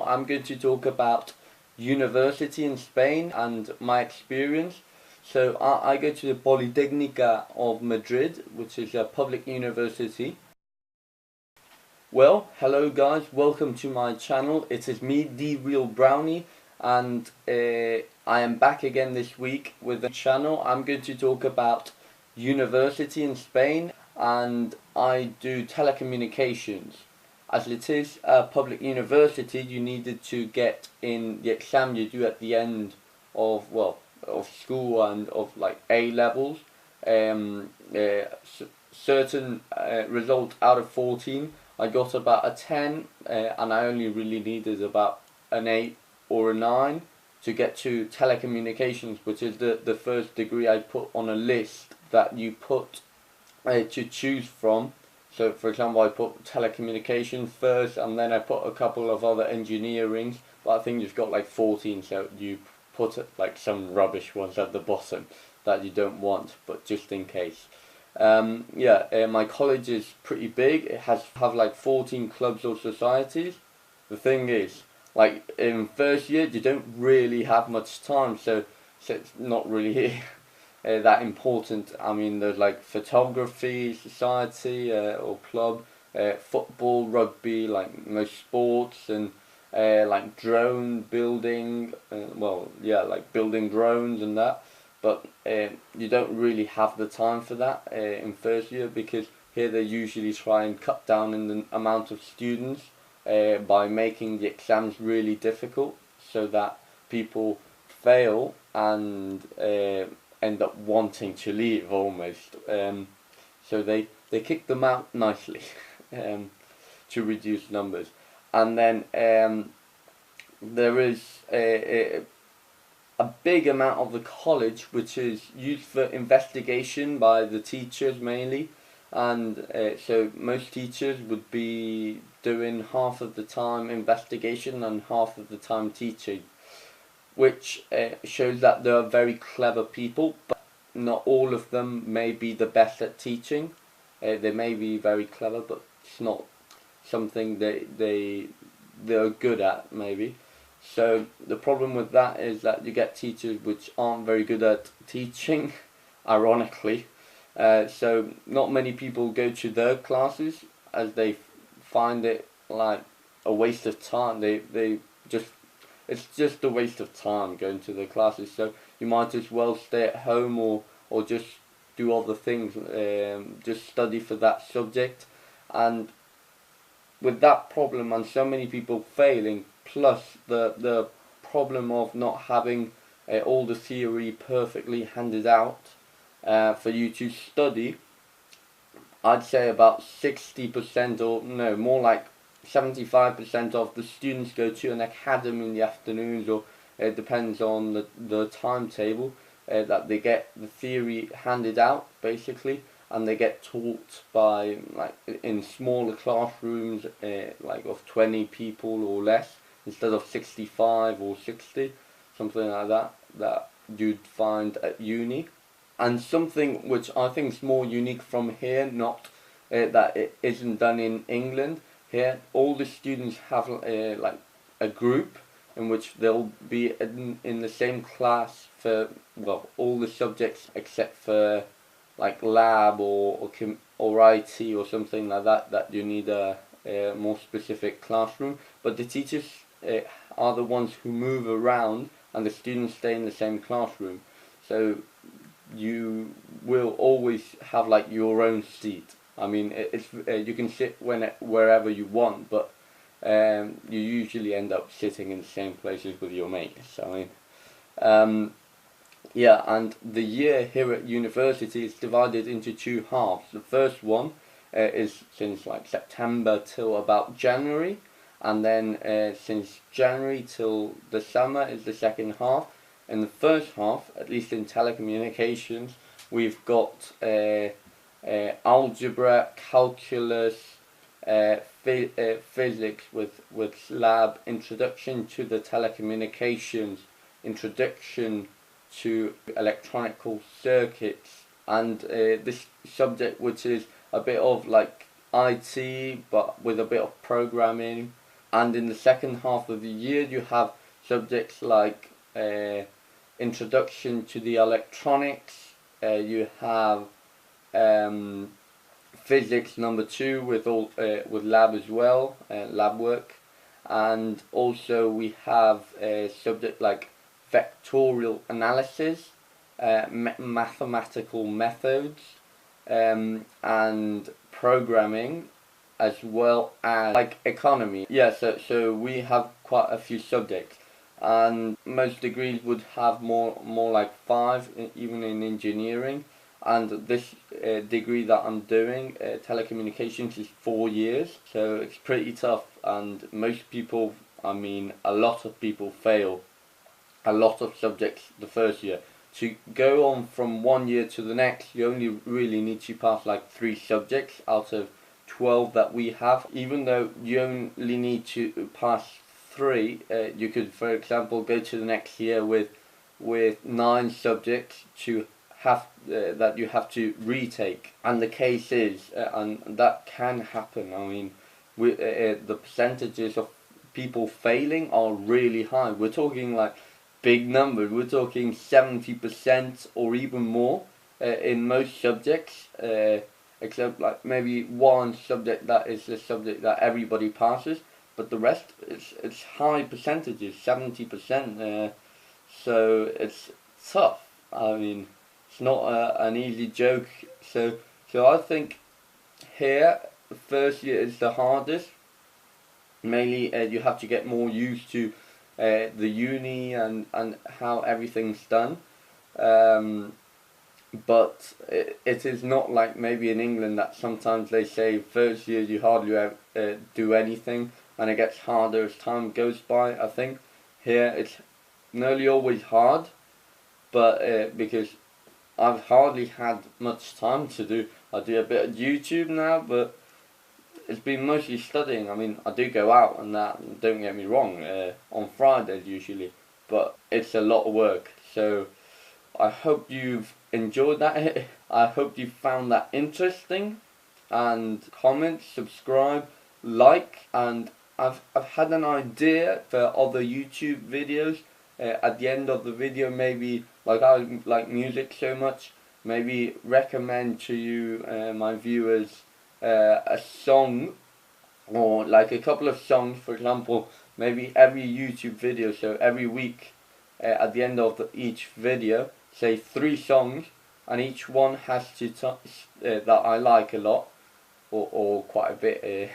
I'm going to talk about university in Spain and my experience. So I go to the Politécnica of Madrid, which is a public university. Well, hello guys, welcome to my channel. It is me, The Real Brownie, and I am back again this week with a channel. I'm going to talk about university in Spain, and I do telecommunications. As it is a public university, you needed to get in the exam you do at the end of of school and of like A levels. Certain result out of 14. I got about a 10, and I only really needed about an 8 or a 9 to get to telecommunications, which is the first degree I put on a list that you put to choose from. So for example, I put telecommunications first, and then I put a couple of other engineerings, but I think you've got like 14, so you put like some rubbish ones at the bottom that you don't want, but just in case. My college is pretty big. It have like 14 clubs or societies. The thing is, like in first year, you don't really have much time, so it's not really that important. I mean, there's like photography society or club, football, rugby, like most sports, and like drone building. Like building drones and that. But you don't really have the time for that in first year, because here they usually try and cut down in the amount of students by making the exams really difficult, so that people fail and end up wanting to leave almost. So they kick them out nicely to reduce numbers. And then there is a big amount of the college which is used for investigation by the teachers mainly, and so most teachers would be doing half of the time investigation and half of the time teaching, which shows that they are very clever people, but not all of them may be the best at teaching. They may be very clever, but it's not something they're good at maybe. So the problem with that is that you get teachers which aren't very good at teaching, ironically. So not many people go to their classes, as they find it like a waste of time. It's just a waste of time going to the classes. So you might as well stay at home or just do other things, just study for that subject. And with that problem and so many people failing, plus the problem of not having all the theory perfectly handed out for you to study, I'd say about 60%, or no, more like 75% of the students go to an academy in the afternoons, or it depends on the timetable, that they get the theory handed out basically, and they get taught by like in smaller classrooms, like of 20 people or less, instead of 65 or 60, something like that you'd find at uni. And something which I think is more unique from here, not that it isn't done in England. Here, all the students have like a group in which they'll be in the same class for all the subjects except for like lab or IT or something like that you need a more specific classroom. But the teachers are the ones who move around, and the students stay in the same classroom. So you will always have like your own seat. I mean, it's you can sit wherever you want, but you usually end up sitting in the same places with your mates. I mean, yeah, and the year here at university is divided into two halves. The first one is since like September till about January, and then since January till the summer is the second half. In the first half, at least in telecommunications, we've got algebra, calculus, physics with lab, introduction to the telecommunications, introduction to electronical circuits, and this subject which is a bit of like IT but with a bit of programming, And in the second half of the year you have subjects like Introduction to the Electronics, you have Physics number 2 with lab as well, lab work, and also we have a subject like Vectorial Analysis, Mathematical Methods, and Programming, as well as like Economy. Yeah, so we have quite a few subjects, and most degrees would have more like 5, even in engineering. And this degree that I'm doing, telecommunications, is 4 years, so it's pretty tough. And most people, I mean a lot of people, fail a lot of subjects the first year. To go on from 1 year to the next, you only really need to pass like 3 subjects out of 12 that we have. Even though you only need to pass 3, you could, for example, go to the next year with 9 subjects to have that you have to retake. And the case is, and that can happen. I mean, the percentages of people failing are really high. We're talking like big numbers. We're talking 70% or even more in most subjects, except like maybe one subject that is the subject that everybody passes, but the rest, it's high percentages, 70%. So it's tough. I mean, it's not an easy joke. So I think here the first year is the hardest. Mainly, you have to get more used to the uni and how everything's done. But it is not like maybe in England that sometimes they say first year you hardly do anything, and it gets harder as time goes by. I think here it's nearly always hard, but because I've hardly had much time to do. I do a bit of YouTube now, but it's been mostly studying. I mean, I do go out and that, don't get me wrong, on Fridays usually, but it's a lot of work. So I hope you've enjoyed that. I hope you found that interesting, and comment, subscribe, like, and I've had an idea for other YouTube videos. At the end of the video, maybe, like I like music so much, maybe recommend to you, my viewers, a song, or like a couple of songs, for example, maybe every YouTube video, so every week, at the end of each video, say 3 songs, and each one has to that I like a lot, or quite a bit,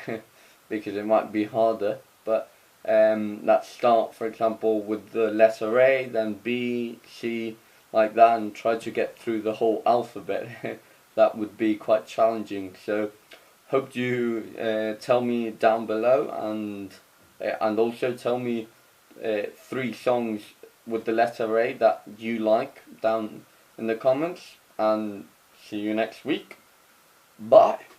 because it might be harder, but that start, for example, with the letter A, then B, C, like that, and try to get through the whole alphabet. That would be quite challenging. So hope you tell me down below, and also tell me 3 songs with the letter A that you like down in the comments, and see you next week. Bye.